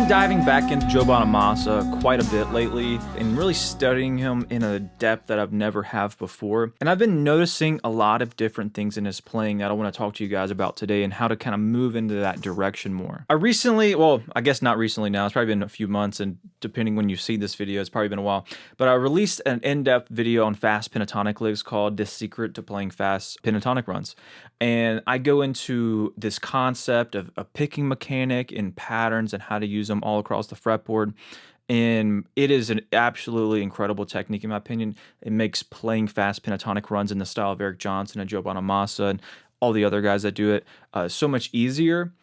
been diving back into Joe Bonamassa quite a bit lately and really studying him in a depth that I've never have before. And I've been noticing a lot of different things in his playing that I want to talk to you guys about today and how to kind of move into that direction more. I recently, well, I guess not recently now, it's probably been a few months, and depending when you see this video, it's probably been a while, but I released an in-depth video on fast pentatonic licks called The Secret to Playing Fast Pentatonic Runs. And I go into this concept of a picking mechanic and patterns and how to use them all across the fretboard. And it is an absolutely incredible technique, in my opinion. It makes playing fast pentatonic runs in the style of Eric Johnson and Joe Bonamassa and all the other guys that do it so much easier.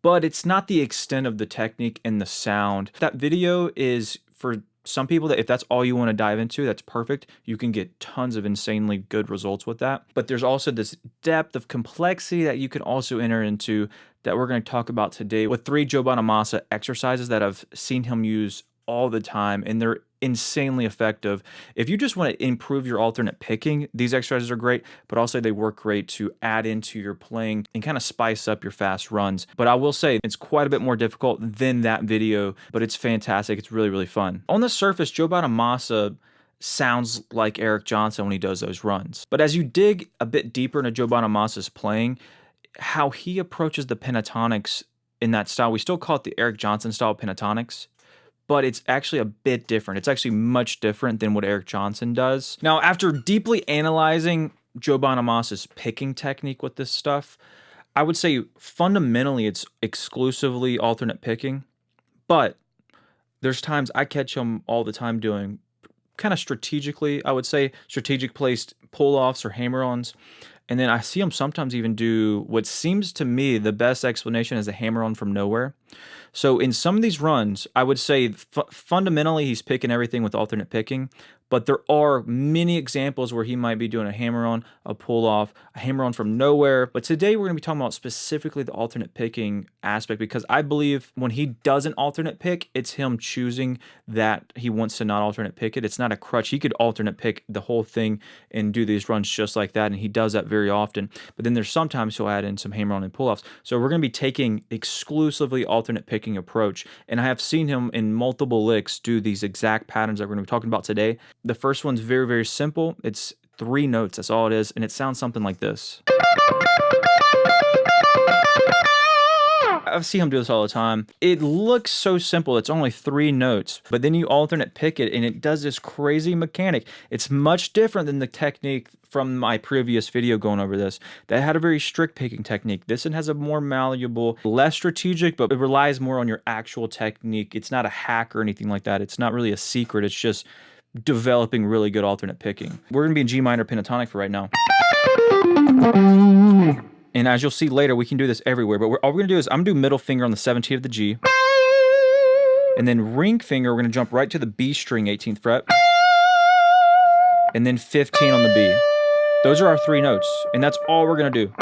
But it's not the extent of the technique and the sound. That video is for some people that if that's all you want to dive into, that's perfect. You can get tons of insanely good results with that. But there's also this depth of complexity that you can also enter into that we're going to talk about today with 3 Joe Bonamassa exercises that I've seen him use all the time, and they're insanely effective. If you just want to improve your alternate picking, these exercises are great, but also they work great to add into your playing and kind of spice up your fast runs. But I will say it's quite a bit more difficult than that video, but it's fantastic. It's really, really fun. On the surface, Joe Bonamassa sounds like Eric Johnson when he does those runs. But as you dig a bit deeper into Joe Bonamassa's playing, how he approaches the pentatonics in that style, we still call it the Eric Johnson style pentatonics, but it's actually a bit different. It's actually much different than what Eric Johnson does. Now, after deeply analyzing Joe Bonamassa's picking technique with this stuff, I would say fundamentally it's exclusively alternate picking, but there's times I catch him all the time doing kind of strategically, I would say, strategic placed pull-offs or hammer-ons. And then I see him sometimes even do what seems to me the best explanation is a hammer-on from nowhere. So in some of these runs, I would say fundamentally he's picking everything with alternate picking, but there are many examples where he might be doing a hammer-on, a pull-off, a hammer-on from nowhere. But today we're going to be talking about specifically the alternate picking aspect, because I believe when he does an alternate pick, it's him choosing that he wants to not alternate pick it. It's not a crutch. He could alternate pick the whole thing and do these runs just like that, and he does that very often. But then there's sometimes he'll add in some hammer-on and pull-offs. So we're going to be taking exclusively alternate picking approach, and I have seen him in multiple licks do these exact patterns that we're going to be talking about today. The first one's very, very simple. It's 3 notes. That's all it is. And it sounds something like this. I see him do this all the time. It looks so simple. It's only 3 notes, but then you alternate pick it and it does this crazy mechanic. It's much different than the technique from my previous video going over this. That had a very strict picking technique. This one has a more malleable, less strategic, but it relies more on your actual technique. It's not a hack or anything like that. It's not really a secret. It's just developing really good alternate picking. We're going to be in G minor pentatonic for right now. And as you'll see later, we can do this everywhere. But all we're going to do is I'm going to do middle finger on the 17th of the G. And then ring finger, we're going to jump right to the B string, 18th fret. And then 15 on the B. Those are our 3 notes. And that's all we're going to do.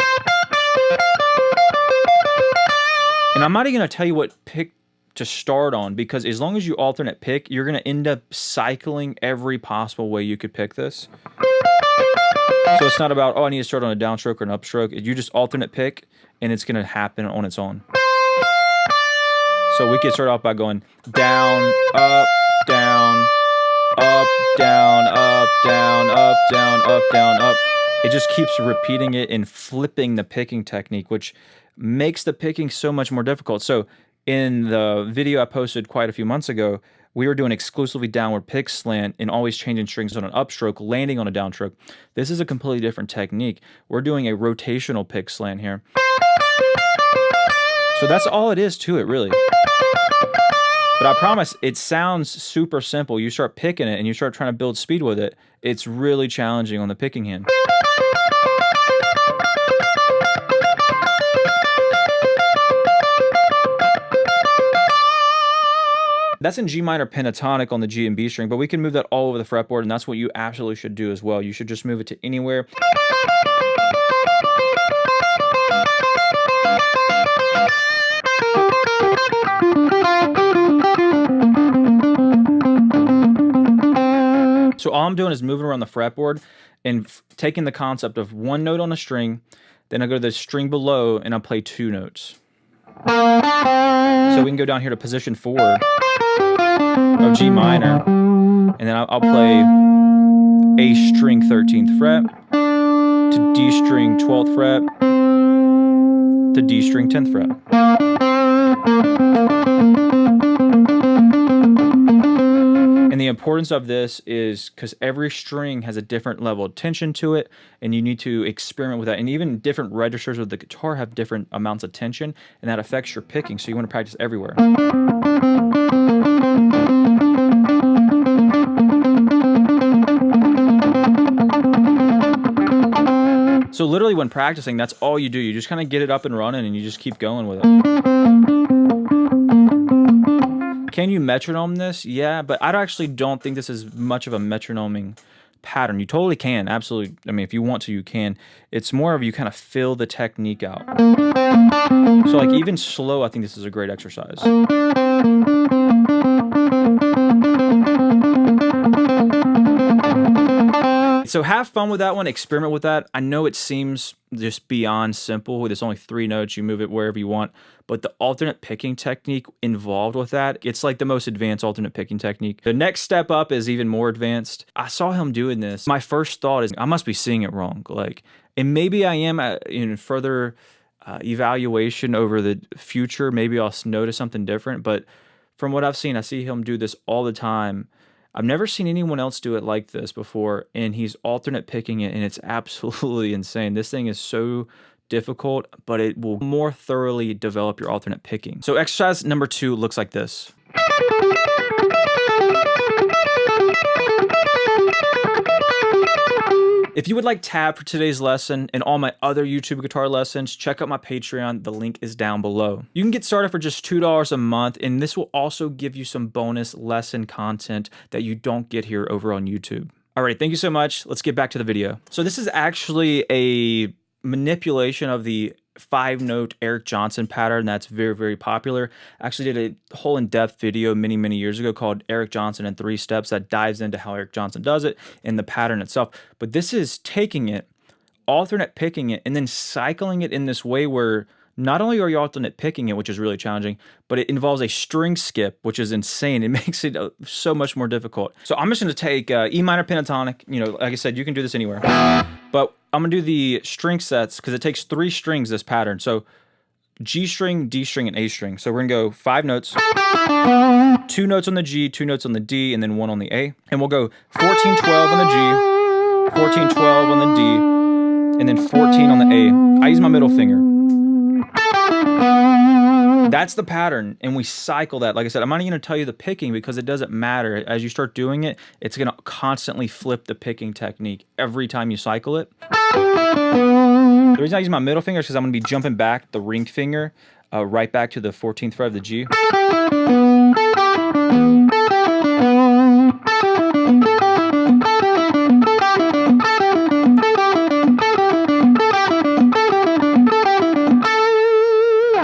And I'm not even going to tell you what pick to start on, because as long as you alternate pick, you're going to end up cycling every possible way you could pick this. So it's not about, oh, I need to start on a downstroke or an upstroke. You just alternate pick, and it's going to happen on its own. So we could start off by going down, up, down, up, down, up, down, up, down, up, down, up. It just keeps repeating it and flipping the picking technique, which makes the picking so much more difficult. So in the video I posted quite a few months ago, we were doing exclusively downward pick slant and always changing strings on an upstroke, landing on a downstroke. This is a completely different technique. We're doing a rotational pick slant here. So that's all it is to it, really. But I promise, it sounds super simple. You start picking it and you start trying to build speed with it, it's really challenging on the picking hand. That's in G minor pentatonic on the G and B string, but we can move that all over the fretboard, and that's what you absolutely should do as well. You should just move it to anywhere. So all I'm doing is moving around the fretboard and taking the concept of 1 note on a string, then I go to the string below and I play 2 notes. So we can go down here to position 4 of G minor, and then I'll play A string 13th fret to D string 12th fret to D string 10th fret. And the importance of this is because every string has a different level of tension to it, and you need to experiment with that. And even different registers of the guitar have different amounts of tension, and that affects your picking, so you want to practice everywhere. So literally when practicing, that's all you do. You just kind of get it up and running, and you just keep going with it. Can you metronome this? Yeah, but I actually don't think this is much of a metronoming pattern. You totally can, absolutely. I mean, if you want to, you can. It's more of you kind of fill the technique out. So like even slow, I think this is a great exercise. So have fun with that one, experiment with that. I know it seems just beyond simple. There's only 3 notes, you move it wherever you want, but the alternate picking technique involved with that, it's like the most advanced alternate picking technique. The next step up is even more advanced. I saw him doing this. My first thought is, I must be seeing it wrong. And maybe I am in further evaluation over the future. Maybe I'll notice something different, but from what I've seen, I see him do this all the time. I've never seen anyone else do it like this before, and he's alternate picking it, and it's absolutely insane. This thing is so difficult, but it will more thoroughly develop your alternate picking. So exercise number 2 looks like this. If you would like tab for today's lesson and all my other YouTube guitar lessons, check out my Patreon. The link is down below. You can get started for just $2 a month, and this will also give you some bonus lesson content that you don't get here over on YouTube. All right, thank you so much. Let's get back to the video. So this is actually a manipulation of the 5-note Eric Johnson pattern that's very, very popular. I actually did a whole in-depth video many years ago called Eric Johnson in 3 Steps that dives into how Eric Johnson does it and the pattern itself. But this is taking it, alternate picking it, and then cycling it in this way where not only are you alternate picking it, which is really challenging, but it involves a string skip, which is insane. It makes it so much more difficult. So I'm just going to take E minor pentatonic. You know, like I said, you can do this anywhere. But I'm going to do the string sets because it takes 3 strings, this pattern. So G string, D string, and A string. So we're going to go 5 notes, 2 notes on the G, 2 notes on the D, and then 1 on the A. And we'll go 14, 12 on the G, 14, 12 on the D, and then 14 on the A. I use my middle finger. That's the pattern, and we cycle that. Like I said, I'm not even going to tell you the picking because it doesn't matter. As you start doing it, it's going to constantly flip the picking technique every time you cycle it. The reason I use my middle finger is because I'm going to be jumping back the ring finger right back to the 14th fret of the G.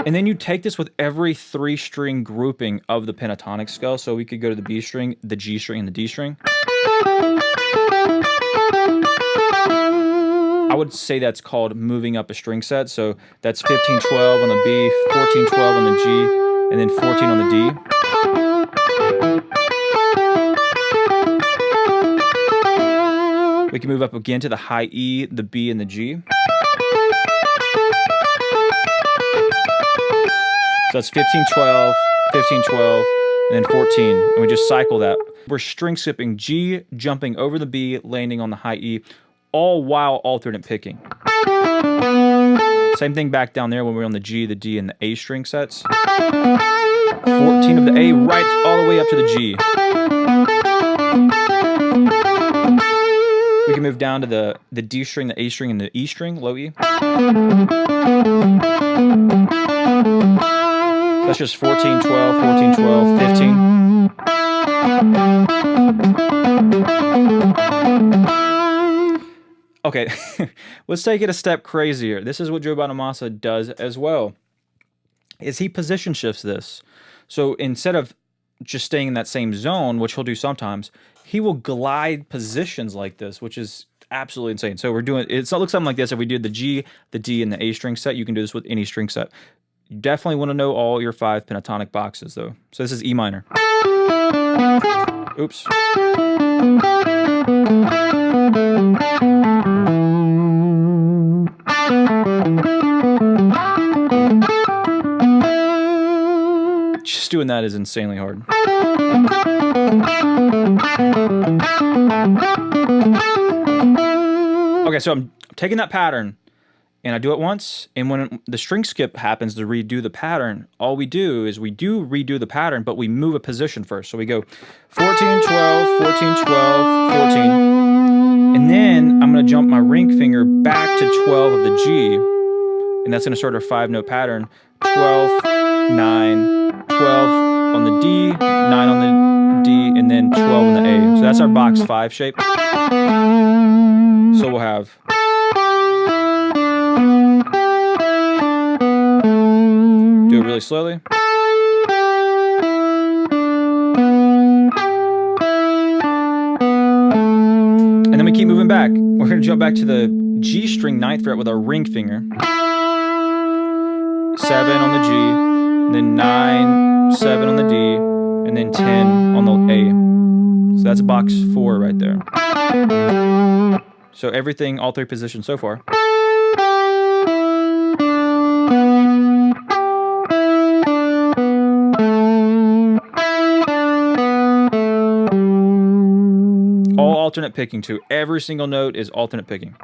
And then you take this with every 3-string grouping of the pentatonic scale. So we could go to the B string, the G string, and the D string. I would say that's called moving up a string set. So that's 15, 12 on the B, 14, 12 on the G, and then 14 on the D. We can move up again to the high E, the B, and the G. So that's 15, 12, 15, 12, and then 14. And we just cycle that. We're string skipping G, jumping over the B, landing on the high E, all while alternate picking. Same thing back down there when we're on the G, the D, and the A string sets. 14 of the A right all the way up to the G. We can move down to the D string, the A string, and the E string, low E. That's just 14, 12, 14, 12, 15. Okay, let's take it a step crazier. This is what Joe Bonamassa does as well, is he position shifts this. So instead of just staying in that same zone, which he'll do sometimes, he will glide positions like this, which is absolutely insane. So we're doing, it looks something like this. If we did the G, the D, and the A string set, you can do this with any string set. You definitely want to know all your 5 pentatonic boxes, though. So this is E minor. Oops. Just doing that is insanely hard. Okay, so I'm taking that pattern and I do it once, and when the string skip happens to redo the pattern, all we do is we do redo the pattern, but we move a position first. So we go 14, 12, 14, 12, 14, and then I'm going to jump my ring finger back to 12 of the G, and that's going to start our 5-note pattern. 12, 9, 12 on the D, 9 on the D, and then 12 on the A. So that's our box 5 shape. So we'll have... Do it really slowly. And then we keep moving back. We're going to jump back to the G string 9th fret with our ring finger. 7 on the G, and then 9, 7 on the D, and then 10 on the A. So that's box 4 right there. So everything, all 3 positions so far. All alternate picking too. Every single note is alternate picking.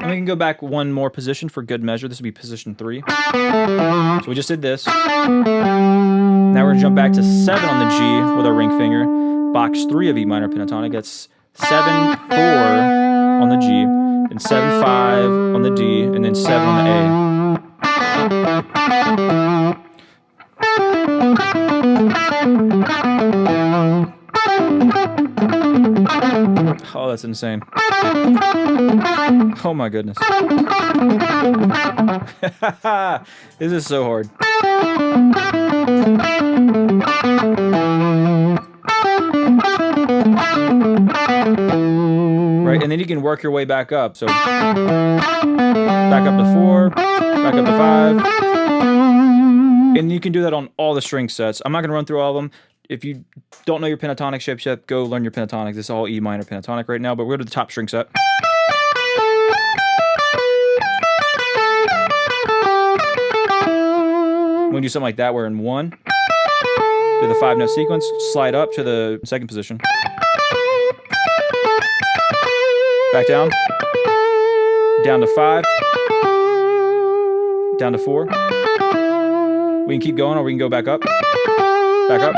And we can go back one more position for good measure. This would be position 3. So we just did this. Now we're going to jump back to 7 on the G with our ring finger. Box 3 of E minor pentatonic. That's 7, 4 on the G, and 7, 5 on the D, and then 7 on the A. Oh, that's insane. Oh my goodness. This is so hard. Right, and then you can work your way back up. So back up to 4, back up to 5. And you can do that on all the string sets. I'm not going to run through all of them. If you don't know your pentatonic shapes yet, go learn your pentatonic. This is all E minor pentatonic right now, but we're to the top string set. When we do something like that, we're in 1. Do the 5-note sequence, slide up to the 2nd position. Back down. Down to 5. Down to 4. We can keep going, or we can go back up. Back up.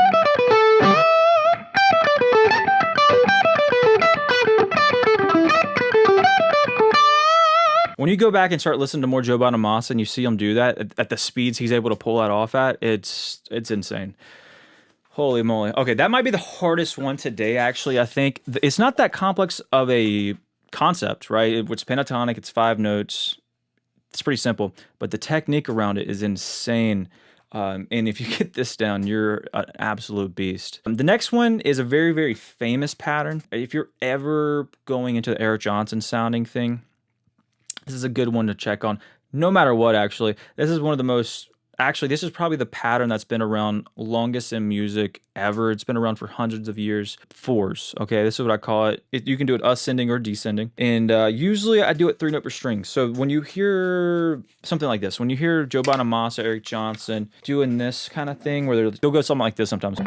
When you go back and start listening to more Joe Bonamassa and you see him do that at the speeds he's able to pull that off at, it's insane. Holy moly. Okay, that might be the hardest one today, actually, I think. It's not that complex of a concept, right? It's pentatonic, it's 5 notes. It's pretty simple, but the technique around it is insane. And if you get this down, you're an absolute beast. The next one is a very, very famous pattern. If you're ever going into the Eric Johnson sounding thing, this is a good one to check on, no matter what, actually. This is one of the most... Actually, this is probably the pattern that's been around longest in music ever. It's been around for hundreds of years. 4s, okay? This is what I call it. You can do it ascending or descending. And usually I do it 3-note per string. So when you hear something like this, when you hear Joe Bonamassa, Eric Johnson doing this kind of thing, where they'll go something like this sometimes.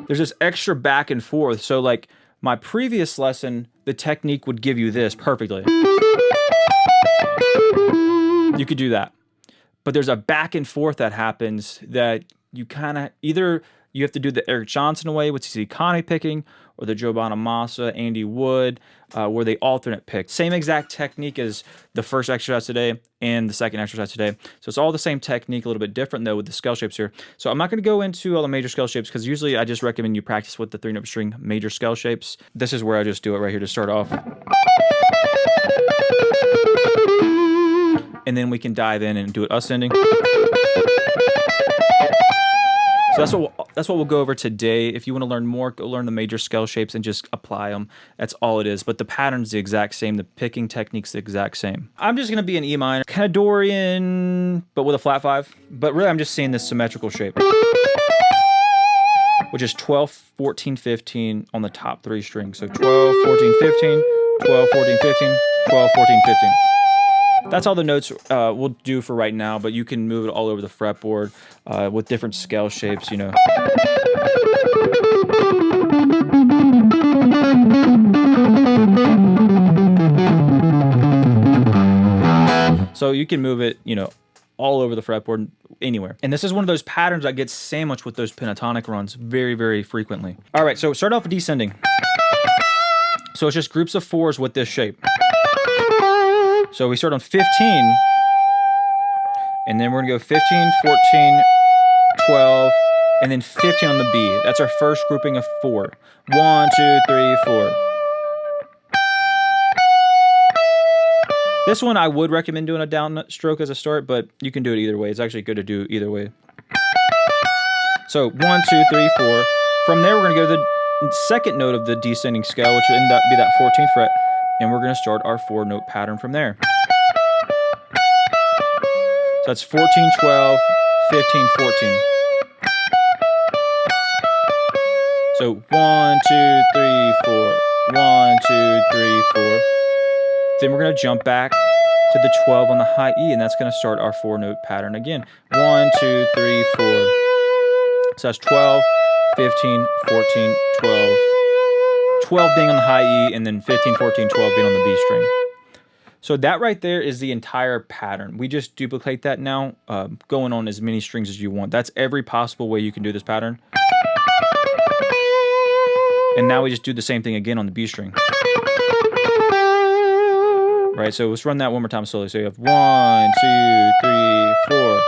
There's this extra back and forth. So like my previous lesson, the technique would give you this perfectly. You could do that. But there's a back and forth that happens that you kind of either you have to do the Eric Johnson way, which is economy picking, or the Joe Bonamassa, Andy Wood, where they alternate pick. Same exact technique as the first exercise today and the second exercise today. So it's all the same technique, a little bit different though with the scale shapes here. So I'm not going to go into all the major scale shapes because usually I just recommend you practice with the 3-note string major scale shapes. This is where I just do it right here to start off. and then we can dive in and do it ascending. So that's what we'll go over today. If you want to learn more, go learn the major scale shapes and just apply them. That's all it is. But the pattern's the exact same. The picking technique's the exact same. I'm just going to be an E minor, kind of Dorian, but with a flat 5. But really, I'm just seeing this symmetrical shape, which is 12, 14, 15 on the top 3 strings. So 12, 14, 15, 12, 14, 15, 12, 14, 15. That's all the notes we'll do for right now, but you can move it all over the fretboard with different scale shapes, you know. So you can move it, you know, all over the fretboard, anywhere. And this is one of those patterns that gets sandwiched with those pentatonic runs very, very frequently. All right, so start off with descending. So it's just groups of 4s with this shape. So we start on 15, and then we're gonna go 15, 14, 12, and then 15 on the B. That's our first grouping of 4. 1, 2, 3, 4. This one I would recommend doing a down stroke as a start, but you can do it either way. It's actually good to do either way. So 1, 2, 3, 4. From there, we're gonna go to the second note of the descending scale, which will end up be that 14th fret. And we're going to start our 4-note pattern from there. So that's 14, 12, 15, 14. So 1, 2, 3, 4. 1, 2, 3, 4. Then we're going to jump back to the 12 on the high E, and that's going to start our 4-note pattern again. 1, 2, 3, 4. So that's 12, 15, 14, 12. 12 being on the high E, and then 15, 14, 12 being on the B string. So that right there is the entire pattern. We just duplicate that now, going on as many strings as you want. That's every possible way you can do this pattern. And now we just do the same thing again on the B string. Right, so let's run that one more time slowly. So you have 1, 2, 3, 4.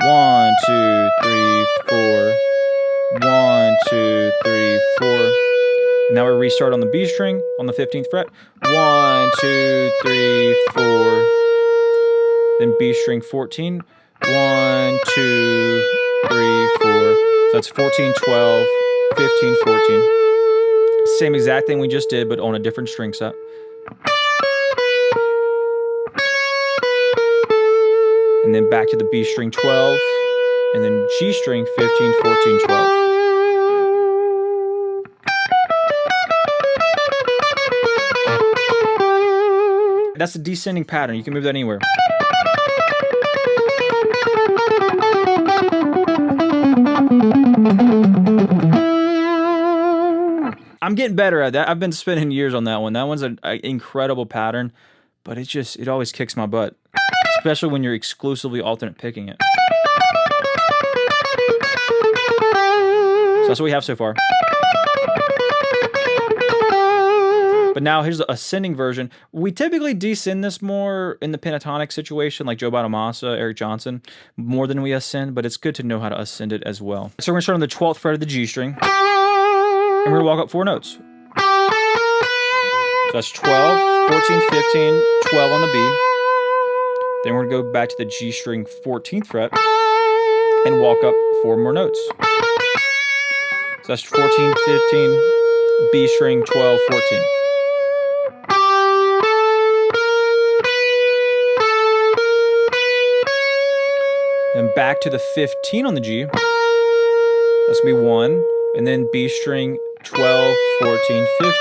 1, 2, 3, 4. 1, 2, 3, 4. And now we restart on the B string on the 15th fret. 1, 2, 3, 4. Then B string 14. 1, 2, 3, 4. So that's 14, 12, 15, 14. Same exact thing we just did, but on a different string set. And then back to the B string 12. And then G string 15, 14, 12. That's the descending pattern. You can move that anywhere. I'm getting better at that. I've been spending years on that one. That one's an incredible pattern, but it always kicks my butt, especially when you're exclusively alternate picking it. So that's what we have so far. But now here's the ascending version. We typically descend this more in the pentatonic situation, like Joe Bonamassa, Eric Johnson, more than we ascend, but it's good to know how to ascend it as well. So we're gonna start on the 12th fret of the G string, and we're gonna walk up 4 notes. So that's 12, 14, 15, 12 on the B. Then we're gonna go back to the G string 14th fret and walk up 4 more notes. So that's 14, 15, B string, 12, 14. Then back to the 15 on the G. That's gonna be 1. And then B string 12, 14, 15.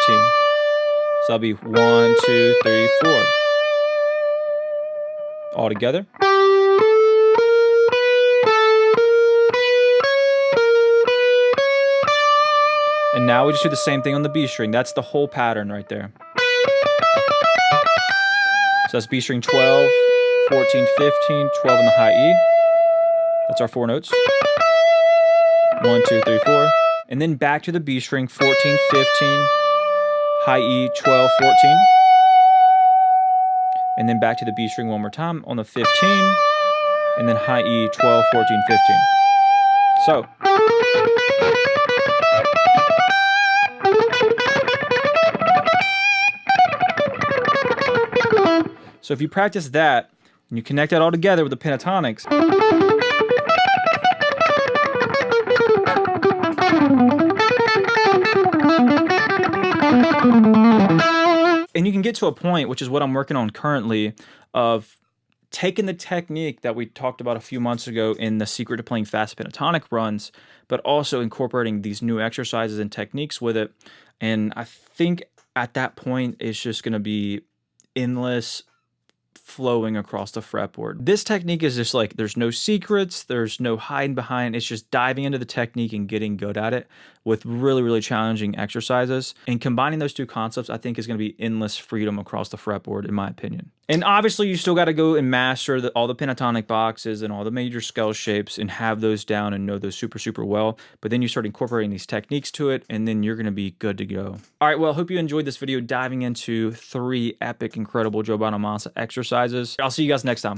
So that'll be 1, 2, 3, 4. All together. And now we just do the same thing on the B string. That's the whole pattern right there. So that's B string 12, 14, 15, 12 on the high E. That's our 4 notes. 1, 2, 3, 4. And then back to the B string, 14, 15, high E, 12, 14. And then back to the B string one more time on the 15. And then high E, 12, 14, 15. So. So if you practice that, And you connect that all together with the pentatonics. And you can get to a point, which is what I'm working on currently, of taking the technique that we talked about a few months ago in the secret to playing fast pentatonic runs, but also incorporating these new exercises and techniques with it. And I think at that point, it's just going to be endless flowing across the fretboard. This technique is just like, there's no secrets, there's no hiding behind, it's just diving into the technique and getting good at it with really, really challenging exercises. And combining those two concepts, I think, is going to be endless freedom across the fretboard, in my opinion. And obviously, you still got to go and master all the pentatonic boxes and all the major scale shapes and have those down and know those super, super well. But then you start incorporating these techniques to it, and then you're going to be good to go. All right, well, I hope you enjoyed this video diving into 3 epic, incredible Joe Bonamassa exercises. I'll see you guys next time.